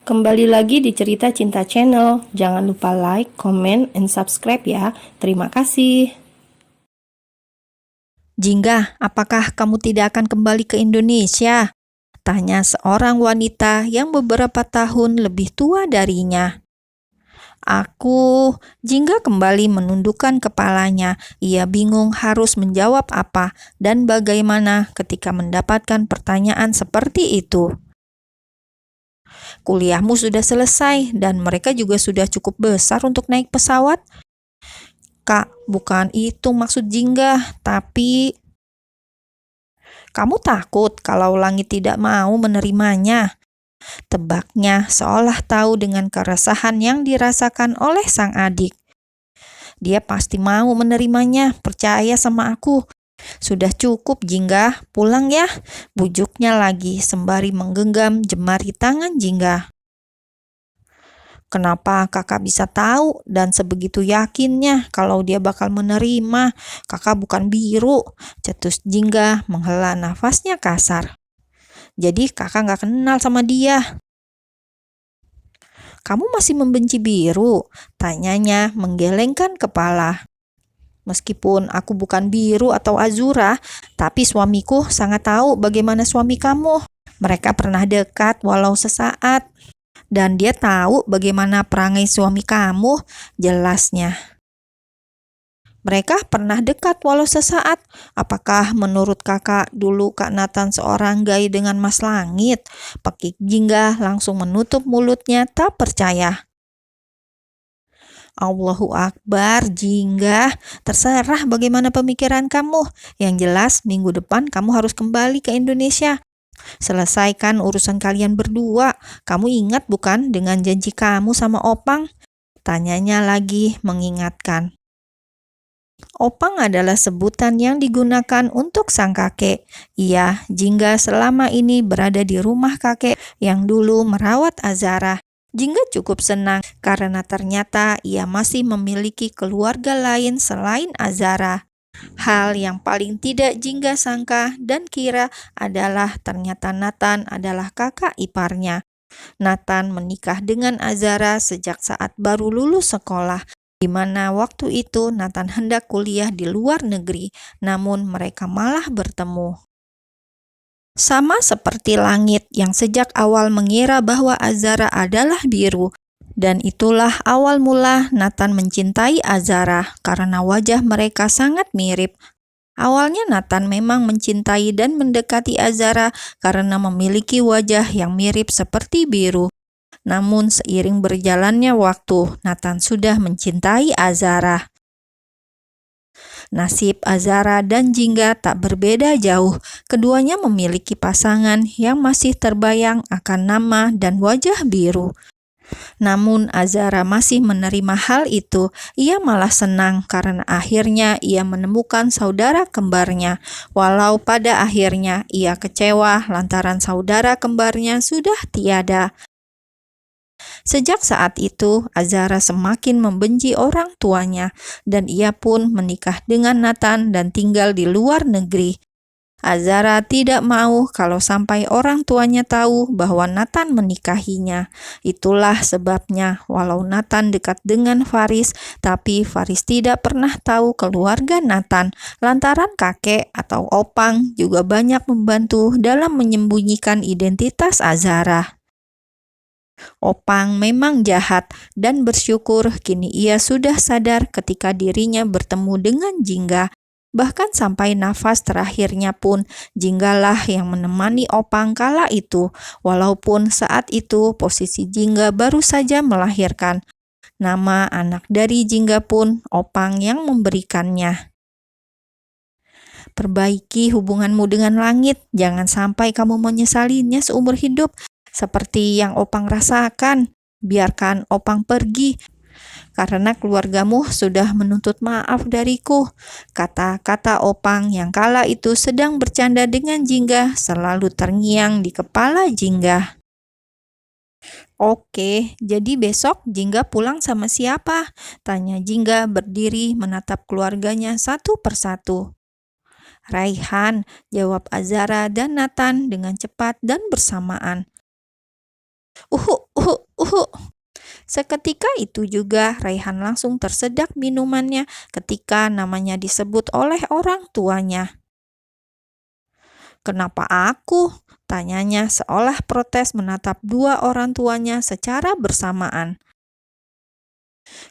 Kembali lagi di Cerita Cinta Channel. Jangan lupa like, comment, and subscribe ya. Terima kasih. Jingga, apakah kamu tidak akan kembali ke Indonesia? Tanya seorang wanita yang beberapa tahun lebih tua darinya. Jingga kembali menundukkan kepalanya. Ia bingung harus menjawab apa dan bagaimana ketika mendapatkan pertanyaan seperti itu. Kuliahmu sudah selesai dan mereka juga sudah cukup besar untuk naik pesawat? Kak, bukan itu maksud Jingga, tapi kamu takut kalau langit tidak mau menerimanya? Tebaknya seolah tahu dengan keresahan yang dirasakan oleh sang adik. Dia pasti mau menerimanya, percaya sama aku. Sudah cukup Jingga, pulang ya, bujuknya lagi sembari menggenggam jemari tangan Jingga. Kenapa kakak bisa tahu dan sebegitu yakinnya kalau dia bakal menerima? Kakak bukan biru, cetus Jingga menghela nafasnya kasar. Jadi kakak gak kenal sama dia. Kamu masih membenci biru? Tanyanya menggelengkan kepala. Meskipun aku bukan biru atau azura, tapi suamiku sangat tahu bagaimana suami kamu. Mereka pernah dekat walau sesaat. Dan dia tahu bagaimana perangai suami kamu, jelasnya. Mereka pernah dekat walau sesaat. Apakah menurut kakak dulu Kak Nathan seorang gay dengan Mas Langit? Pekik Jingga langsung menutup mulutnya tak percaya. Allahu Akbar, Jingga. Terserah bagaimana pemikiran kamu. Yang jelas minggu depan kamu harus kembali ke Indonesia. Selesaikan urusan kalian berdua. Kamu ingat bukan dengan janji kamu sama Opang? Tanyanya lagi mengingatkan. Opang adalah sebutan yang digunakan untuk sang kakek. Ia, Jingga selama ini berada di rumah kakek yang dulu merawat Azara. Jingga cukup senang karena ternyata ia masih memiliki keluarga lain selain Azara. Hal yang paling tidak Jingga sangka dan kira adalah ternyata Nathan adalah kakak iparnya. Nathan menikah dengan Azara sejak saat baru lulus sekolah, di mana waktu itu Nathan hendak kuliah di luar negeri, namun mereka malah bertemu. Sama seperti langit yang sejak awal mengira bahwa Azara adalah biru. Dan itulah awal mula Nathan mencintai Azara karena wajah mereka sangat mirip. Awalnya Nathan memang mencintai dan mendekati Azara karena memiliki wajah yang mirip seperti biru. Namun seiring berjalannya waktu, Nathan sudah mencintai Azara. Nasib Azara dan Jingga tak berbeda jauh. Keduanya memiliki pasangan yang masih terbayang akan nama dan wajah biru. Namun Azara masih menerima hal itu. Ia malah senang karena akhirnya ia menemukan saudara kembarnya. Walau pada akhirnya ia kecewa lantaran saudara kembarnya sudah tiada. Sejak saat itu, Azara semakin membenci orang tuanya dan ia pun menikah dengan Nathan dan tinggal di luar negeri. Azara tidak mau kalau sampai orang tuanya tahu bahwa Nathan menikahinya. Itulah sebabnya walau Nathan dekat dengan Faris, tapi Faris tidak pernah tahu keluarga Nathan lantaran kakek atau opang juga banyak membantu dalam menyembunyikan identitas Azara. Opang memang jahat dan bersyukur kini ia sudah sadar ketika dirinya bertemu dengan Jingga. Bahkan sampai nafas terakhirnya pun Jinggalah yang menemani Opang kala itu, walaupun saat itu posisi Jingga baru saja melahirkan. Nama anak dari Jingga pun Opang yang memberikannya. Perbaiki hubunganmu dengan langit, jangan sampai kamu menyesalinya seumur hidup, seperti yang Opang rasakan. Biarkan Opang pergi, karena keluargamu sudah menuntut maaf dariku. Kata-kata Opang yang kala itu sedang bercanda dengan Jingga selalu terngiang di kepala Jingga. Oke, jadi besok Jingga pulang sama siapa? Tanya Jingga berdiri menatap keluarganya satu persatu. Raihan, jawab Azara dan Nathan dengan cepat dan bersamaan. Seketika itu juga Raihan langsung tersedak minumannya ketika namanya disebut oleh orang tuanya. "Kenapa aku?" tanyanya seolah protes menatap dua orang tuanya secara bersamaan.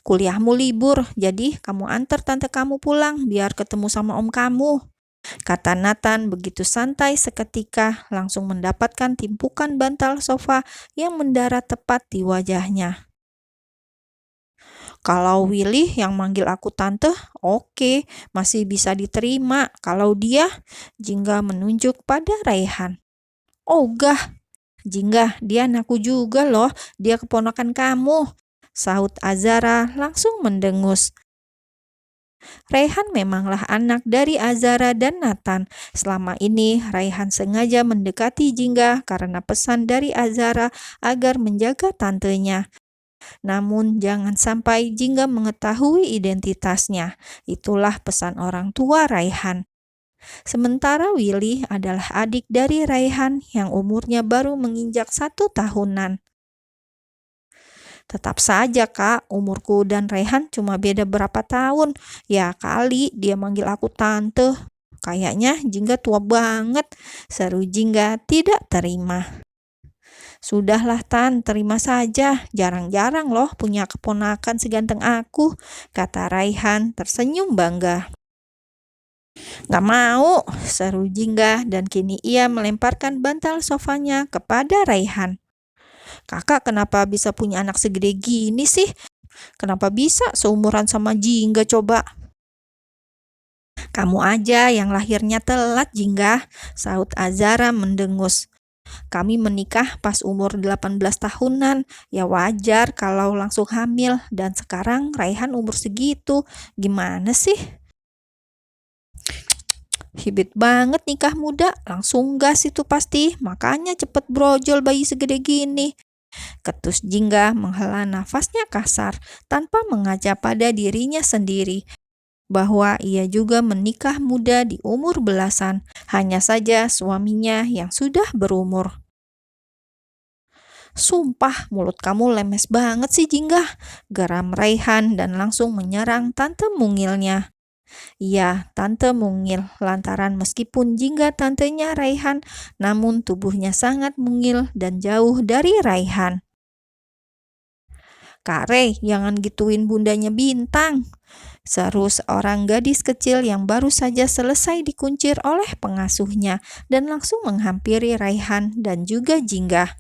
"Kuliahmu libur, jadi kamu antar tante kamu pulang biar ketemu sama om kamu," kata Nathan begitu santai seketika langsung mendapatkan timpukan bantal sofa yang mendarat tepat di wajahnya. "Kalau Willy yang manggil aku tante, oke, masih bisa diterima. Kalau dia," Jingga menunjuk pada Raihan. "Ogah, Jingga, dia anakku juga loh, dia keponakan kamu," sahut Azara langsung mendengus. Raihan memanglah anak dari Azara dan Nathan. Selama ini Raihan sengaja mendekati Jingga karena pesan dari Azara agar menjaga tantenya. Namun jangan sampai Jingga mengetahui identitasnya. Itulah pesan orang tua Raihan. Sementara Willy adalah adik dari Raihan yang umurnya baru menginjak 1 tahunan. "Tetap saja kak, umurku dan Raihan cuma beda berapa tahun. Ya kali dia manggil aku tante. Kayaknya Jingga tua banget," seru Jingga tidak terima. "Sudahlah Tan, terima saja. Jarang-jarang loh punya keponakan seganteng aku," kata Raihan tersenyum bangga. "Gak mau," seru Jingga dan kini ia melemparkan bantal sofanya kepada Raihan. "Kakak kenapa bisa punya anak segede gini sih? Kenapa bisa seumuran sama Jingga coba?" "Kamu aja yang lahirnya telat, Jingga," sahut Azara mendengus. "Kami menikah pas umur 18 tahunan. Ya wajar kalau langsung hamil dan sekarang Raihan umur segitu. Gimana sih?" "Hibit banget nikah muda, langsung gas itu pasti. Makanya cepet brojol bayi segede gini," ketus Jingga menghela nafasnya kasar tanpa mengaca pada dirinya sendiri bahwa ia juga menikah muda di umur belasan, hanya saja suaminya yang sudah berumur. "Sumpah mulut kamu lemes banget sih Jingga," geram Raihan dan langsung menyerang tante mungilnya. Iya, tante mungil lantaran meskipun Jingga tantenya Raihan, namun tubuhnya sangat mungil dan jauh dari Raihan. "Kak Rey, jangan gituin bundanya Bintang," seru seorang gadis kecil yang baru saja selesai dikuncir oleh pengasuhnya dan langsung menghampiri Raihan dan juga Jingga.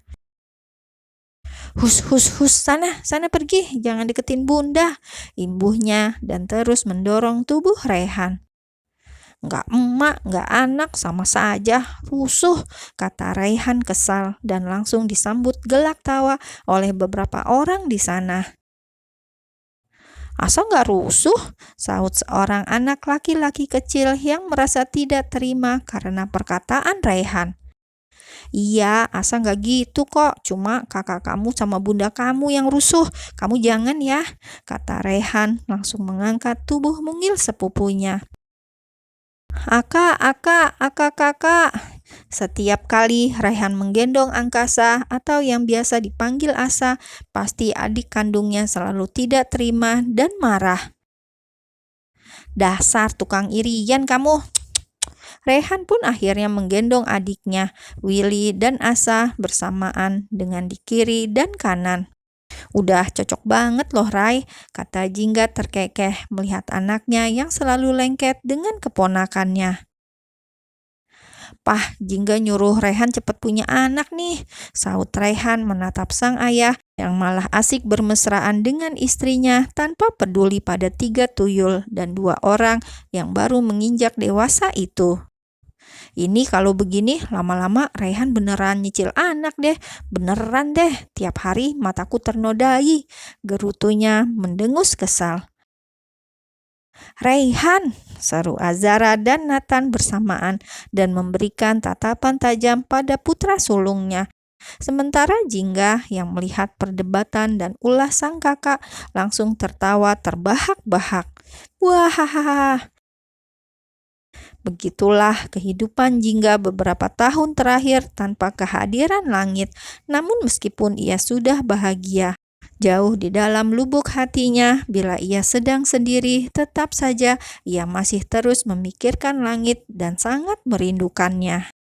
"Hus, hus, hus, sana pergi, jangan deketin bunda," imbuhnya dan terus mendorong tubuh Raihan. "Nggak emak, nggak anak, sama saja, rusuh," kata Raihan kesal dan langsung disambut gelak tawa oleh beberapa orang di sana. "Asa nggak rusuh?" sahut seorang anak laki-laki kecil yang merasa tidak terima karena perkataan Raihan. "Iya, Asa nggak gitu kok, cuma kakak kamu sama bunda kamu yang rusuh. Kamu jangan ya," kata Raihan langsung mengangkat tubuh mungil sepupunya. Aka, kakak." Setiap kali Raihan menggendong Angkasa atau yang biasa dipanggil Asa, pasti adik kandungnya selalu tidak terima dan marah. "Dasar tukang irian kamu." Raihan pun akhirnya menggendong adiknya, Willy dan Asa bersamaan dengan di kiri dan kanan. "Udah cocok banget loh Rai," kata Jingga terkekeh melihat anaknya yang selalu lengket dengan keponakannya. "Pah, Jingga nyuruh Raihan cepet punya anak nih," sahut Raihan menatap sang ayah yang malah asik bermesraan dengan istrinya tanpa peduli pada 3 tuyul dan 2 orang yang baru menginjak dewasa itu. "Ini kalau begini lama-lama Raihan beneran nyicil anak deh, beneran deh, tiap hari mataku ternodai," gerutunya mendengus kesal. "Raihan!" seru Azara dan Nathan bersamaan dan memberikan tatapan tajam pada putra sulungnya. Sementara Jingga yang melihat perdebatan dan ulah sang kakak langsung tertawa terbahak-bahak. Wahahaha. Begitulah kehidupan Jingga beberapa tahun terakhir tanpa kehadiran langit. Namun meskipun ia sudah bahagia, Jauh di dalam lubuk hatinya, bila ia sedang sendiri, tetap saja ia masih terus memikirkan langit dan sangat merindukannya.